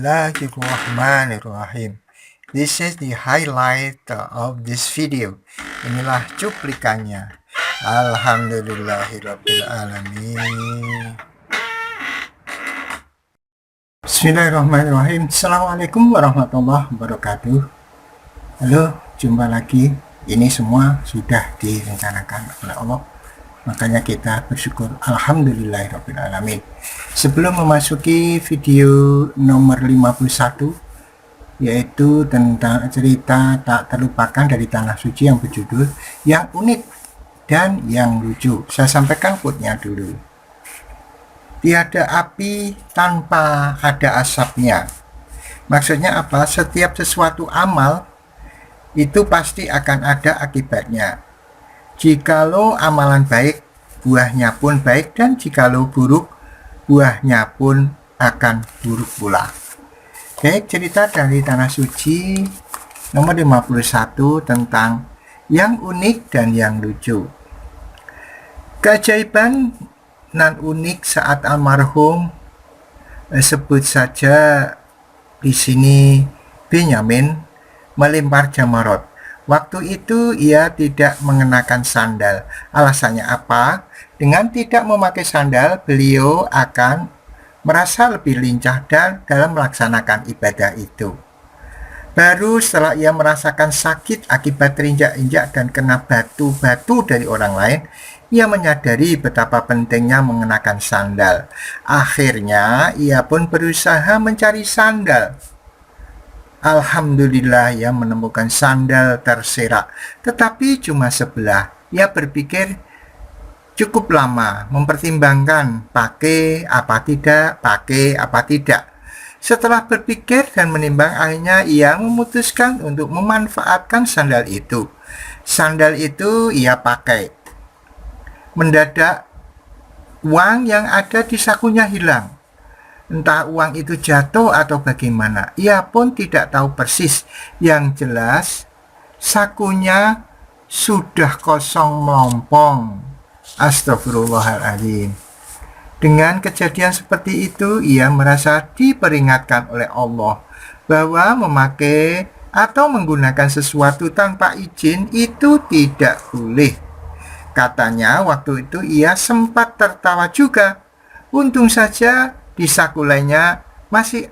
Bismillahirrahmanirrahim. This is the highlight of this video. Inilah cuplikannya. Alhamdulillahirrabbilalamin. Bismillahirrahmanirrahim. Assalamualaikum warahmatullahi wabarakatuh. Halo, jumpa lagi. Ini semua sudah direncanakan oleh Allah. Makanya kita bersyukur alhamdulillahirrabbilalamin. Sebelum memasuki video nomor 51, yaitu tentang cerita tak terlupakan dari Tanah Suci yang berjudul Yang Unik dan Yang Lucu, saya sampaikan quote-nya dulu. Tiada api tanpa ada asapnya. Maksudnya apa? Setiap sesuatu amal itu pasti akan ada akibatnya. Jikalau amalan baik, buahnya pun baik, dan jikalau buruk, buahnya pun akan buruk pula. Baik, cerita dari Tanah Suci nomor 51 tentang yang unik dan yang lucu. Keajaiban nan unik saat almarhum, sebut saja di sini Benyamin, melempar jamarot. Waktu itu ia tidak mengenakan sandal. Alasannya apa? Dengan tidak memakai sandal, beliau akan merasa lebih lincah dan dalam melaksanakan ibadah itu. Baru setelah ia merasakan sakit akibat terinjak-injak dan kena batu-batu dari orang lain, ia menyadari betapa pentingnya mengenakan sandal. Akhirnya ia pun berusaha mencari sandal. Alhamdulillah ia menemukan sandal terserak, tetapi cuma sebelah. Ia berpikir cukup lama, mempertimbangkan pakai apa tidak. Setelah berpikir dan menimbang, akhirnya ia memutuskan untuk memanfaatkan sandal itu. Sandal itu ia pakai. Mendadak uang yang ada di sakunya hilang. Entah uang itu jatuh atau bagaimana, ia pun tidak tahu persis. Yang jelas, sakunya sudah kosong melompong. Astagfirullahaladzim. Dengan kejadian seperti itu, ia merasa diperingatkan oleh Allah bahwa memakai atau menggunakan sesuatu tanpa izin itu tidak boleh. Katanya waktu itu ia sempat tertawa juga. Untung saja di saku lainnya masih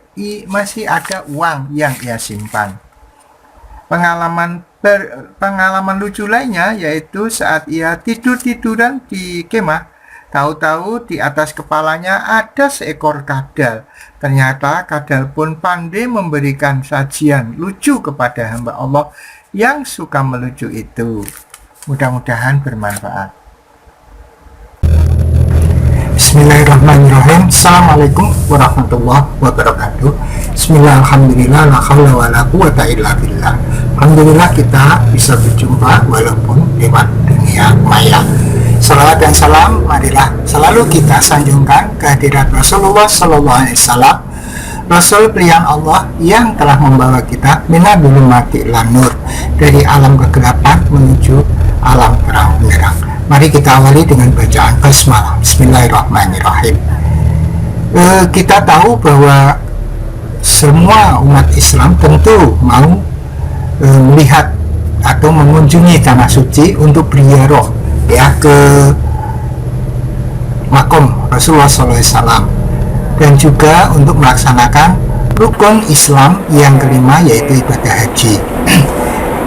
ada uang yang ia simpan. Pengalaman lucu lainnya yaitu saat ia tidur-tiduran di kemah, tahu-tahu di atas kepalanya ada seekor kadal. Ternyata kadal pun pandai memberikan sajian lucu kepada hamba Allah yang suka melucu itu. Mudah-mudahan bermanfaat. Bismillahirrahmanirrahim. Assalamualaikum warahmatullahi wabarakatuh. Bismillah, alhamdulillah, la haula wa la quwata illa billah. Alhamdulillah kita bisa berjumpa walaupun lewat dunia maya. Salawat dan salam marilah selalu kita sanjungkan kehadirat Rasulullah Sallallahu Alaihi Wasallam, Rasul pilihan Allah yang telah membawa kita minal zulumati ilan nur, dari alam kegelapan menuju alam terang benderang. Mari kita awali dengan bacaan basmalah. Bismillahirrahmanirrahim. Kita tahu bahwa semua umat Islam tentu mau melihat atau mengunjungi Tanah Suci untuk berziarah ya ke makom Rasulullah SAW, dan juga untuk melaksanakan rukun Islam yang kelima, yaitu ibadah haji.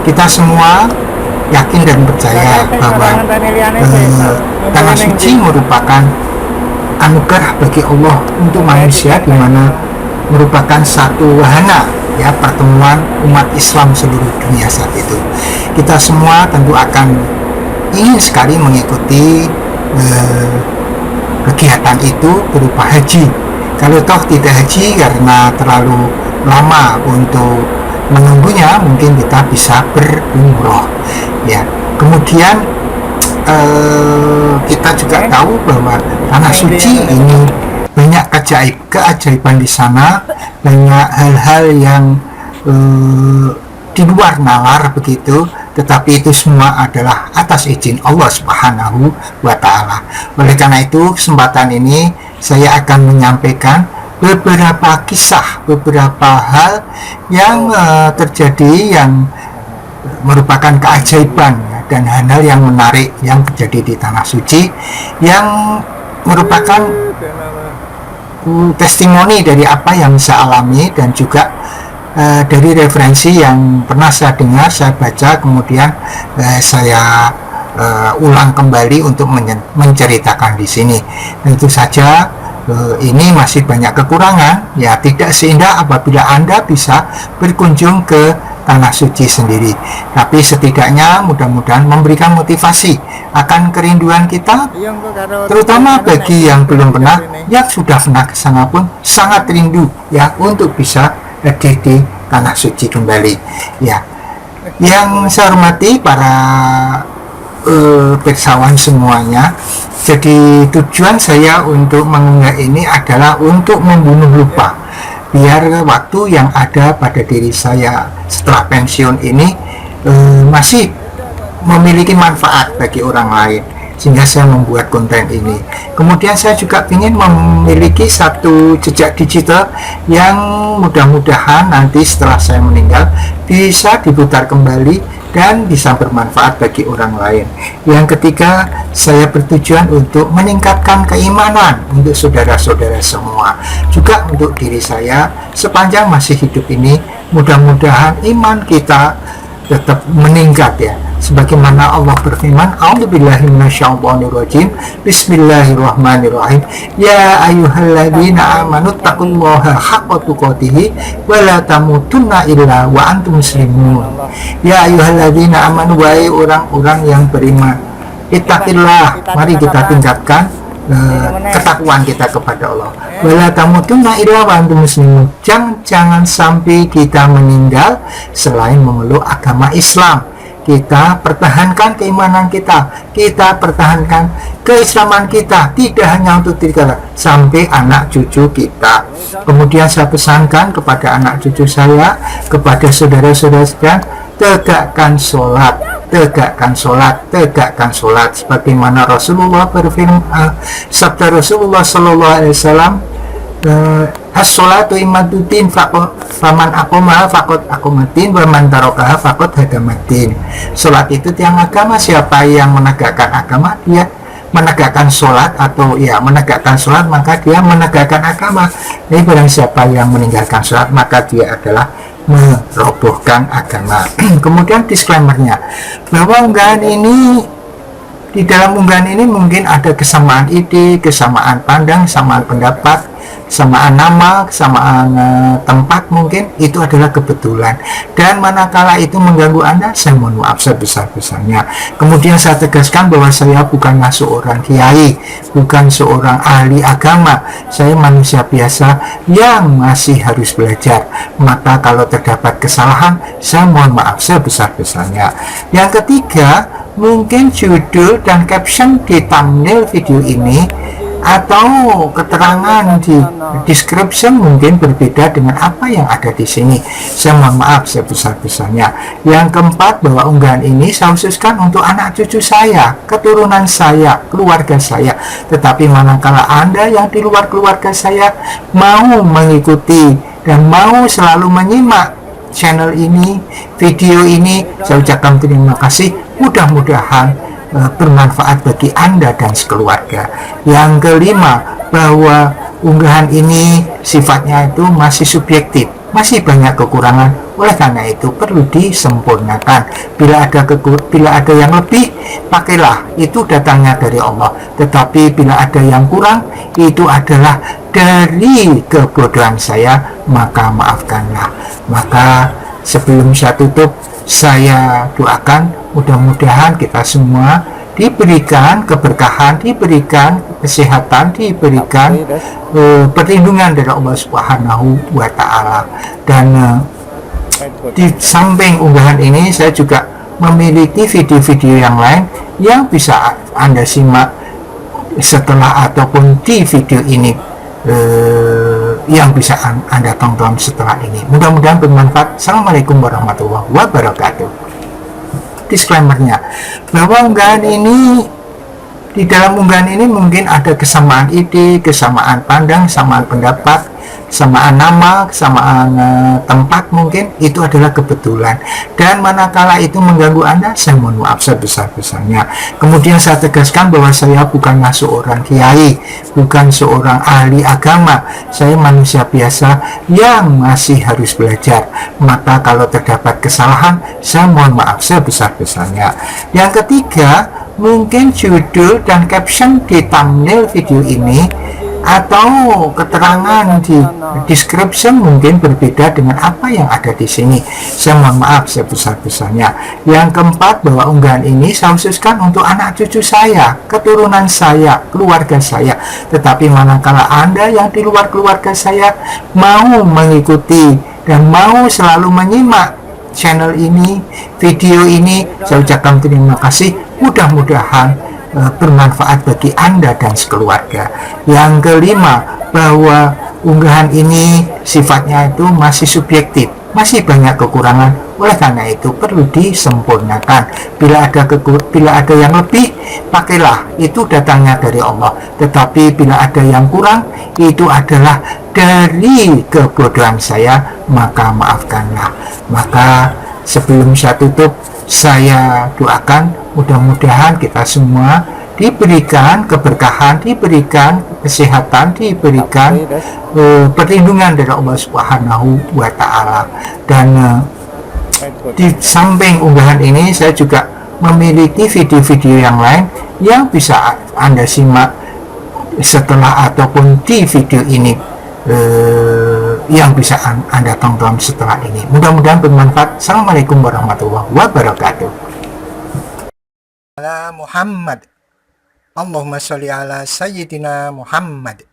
Kita semua yakin dan percaya bahwa Tanah Suci merupakan anugerah bagi Allah untuk manusia, di mana merupakan satu wahana ya pertemuan umat Islam seluruh dunia saat itu. Kita semua tentu akan ingin sekali mengikuti kegiatan itu berupa haji. Kalau toh tidak haji karena terlalu lama untuk menunggunya, mungkin kita bisa berumroh ya. Kemudian kita juga tahu bahwa Tanah Suci ini banyak keajaiban di sana, banyak hal-hal yang di luar nalar begitu, tetapi itu semua adalah atas izin Allah Subhanahu wa Ta'ala. Oleh karena itu, kesempatan ini saya akan menyampaikan beberapa kisah, beberapa hal yang terjadi yang merupakan keajaiban dan hal-hal yang menarik yang terjadi di Tanah Suci, yang merupakan testimoni dari apa yang saya alami, dan juga dari referensi yang pernah saya dengar, saya baca, kemudian saya ulang kembali untuk menceritakan di sini. Tentu saja ini masih banyak kekurangan, ya tidak seindah apabila Anda bisa berkunjung ke Tanah Suci sendiri. Tapi setidaknya mudah-mudahan memberikan motivasi akan kerinduan kita, terutama bagi yang belum pernah, yang sudah pernah ke sana pun sangat rindu ya untuk bisa hadir di Tanah Suci kembali. Ya, yang saya hormati para pirsawan semuanya, jadi tujuan saya untuk mengunggah ini adalah untuk membunuh lupa, biar waktu yang ada pada diri saya setelah pensiun ini masih memiliki manfaat bagi orang lain, sehingga saya membuat konten ini. Kemudian saya juga ingin memiliki satu jejak digital yang mudah-mudahan nanti setelah saya meninggal bisa diputar kembali dan bisa bermanfaat bagi orang lain. Yang ketiga, saya bertujuan untuk meningkatkan keimanan untuk saudara-saudara semua, juga untuk diri saya sepanjang masih hidup ini. Mudah-mudahan iman kita tetap meningkat ya, sebagaimana Allah berfirman, a'udzubillahi minasyaitonirrajim, bismillahirrahmanirrahim, ya ayyuhalladzina amanu taqullaha haqqa tuqatih wa la tamutunna illa wa antum muslimun. Ya ayyuhalladzina amanu, wahai orang-orang yang beriman, ittaqillah, mari kita tingkatkan ketakwaan kita kepada Allah. Wala tamutunna illa wa antum muslimun, jangan sampai kita meninggal selain memeluk agama Islam. Kita pertahankan keimanan kita, kita pertahankan keislaman kita, tidak hanya untuk diri kita, sampai anak cucu kita. Kemudian saya pesankan kepada anak cucu saya, kepada saudara-saudara sekalian, tegakkan sholat, tegakkan sholat, tegakkan sholat, sebagaimana Rasulullah berfirman, sabda Rasulullah Sallallahu Alaihi Wasallam, as-sholatu imaduddin, faman aqoma faqad aqomatin, wa man tarakaha faqad hadamatin. Sholat itu tiang agama, siapa yang menegakkan agama dia menegakkan sholat, atau ya menegakkan sholat maka dia menegakkan agama. Jadi barang siapa yang meninggalkan sholat maka dia adalah merobohkan agama. Kemudian disclaimernya, bahwa unggahan ini, di dalam unggahan ini mungkin ada kesamaan ide, kesamaan pandang, kesamaan pendapat, kesamaan nama, kesamaan tempat, mungkin itu adalah kebetulan, dan manakala itu mengganggu Anda, saya mohon maaf sebesar-besarnya. Kemudian saya tegaskan bahwa saya bukanlah seorang kiai, bukan seorang ahli agama, saya manusia biasa yang masih harus belajar. Maka kalau terdapat kesalahan, saya mohon maaf sebesar-besarnya. Yang ketiga, mungkin judul dan caption di thumbnail video ini atau keterangan di description mungkin berbeda dengan apa yang ada di sini. Saya mohon maaf sebesar-besarnya. Yang keempat, bahwa unggahan ini saya khususkan untuk anak cucu saya, keturunan saya, keluarga saya. Tetapi manakala Anda yang di luar keluarga saya mau mengikuti dan mau selalu menyimak channel ini, video ini, saya ucapkan terima kasih. Mudah-mudahan bermanfaat bagi Anda dan sekeluarga. Yang kelima, bahwa unggahan ini sifatnya itu masih subjektif, masih banyak kekurangan. Oleh karena itu perlu disempurnakan. Bila ada yang lebih, pakailah, itu datangnya dari Allah. Tetapi bila ada yang kurang, itu adalah dari kebodohan saya, maka maafkanlah. Maka sebelum saya tutup, saya doakan mudah-mudahan kita semua diberikan keberkahan, diberikan kesehatan, diberikan perlindungan dari Allah Subhanahu wa Ta'ala. Dan di samping unggahan ini, saya juga memiliki video-video yang lain yang bisa Anda simak setelah ataupun di video ini, yang bisa Anda tonton setelah ini. Mudah-mudahan bermanfaat. Assalamualaikum warahmatullahi wabarakatuh. Disclaimernya, bahwa unggahan ini, di dalam unggahan ini mungkin ada kesamaan ide, kesamaan pandang, kesamaan pendapat, kesamaan nama, kesamaan tempat mungkin itu adalah kebetulan, dan manakala itu mengganggu Anda, saya mohon maaf sebesar-besarnya. Kemudian saya tegaskan bahwa saya bukanlah seorang kiai, bukan seorang ahli agama, saya manusia biasa yang masih harus belajar. Maka kalau terdapat kesalahan, saya mohon maaf sebesar-besarnya. Yang ketiga, mungkin judul dan caption di thumbnail video ini atau keterangan di description mungkin berbeda dengan apa yang ada di sini. Saya mohon maaf sebesar-besarnya. Yang keempat, bahwa unggahan ini saya khususkan untuk anak cucu saya, keturunan saya, keluarga saya. Tetapi manakala Anda yang di luar keluarga saya mau mengikuti dan mau selalu menyimak channel ini, video ini, saya ucapkan terima kasih. Mudah-mudahan bermanfaat bagi Anda dan sekeluarga. Yang kelima, bahwa unggahan ini sifatnya itu masih subjektif, masih banyak kekurangan. Oleh karena itu perlu disempurnakan. Bila ada yang lebih, pakailah, itu datangnya dari Allah. Tetapi bila ada yang kurang, itu adalah dari kebodohan saya, maka maafkanlah. Maka sebelum saya tutup, saya doakan mudah-mudahan kita semua diberikan keberkahan, diberikan kesehatan, diberikan perlindungan dari Allah Subhanahu wa Ta'ala. Dan di samping unggahan ini, saya juga memiliki video-video yang lain yang bisa Anda simak setelah ataupun di video ini, yang bisa Anda tonton setelah ini. Mudah-mudahan bermanfaat. Assalamualaikum warahmatullahi wabarakatuh. Ala Muhammad, Allahumma sholli ala Sayyidina Muhammad.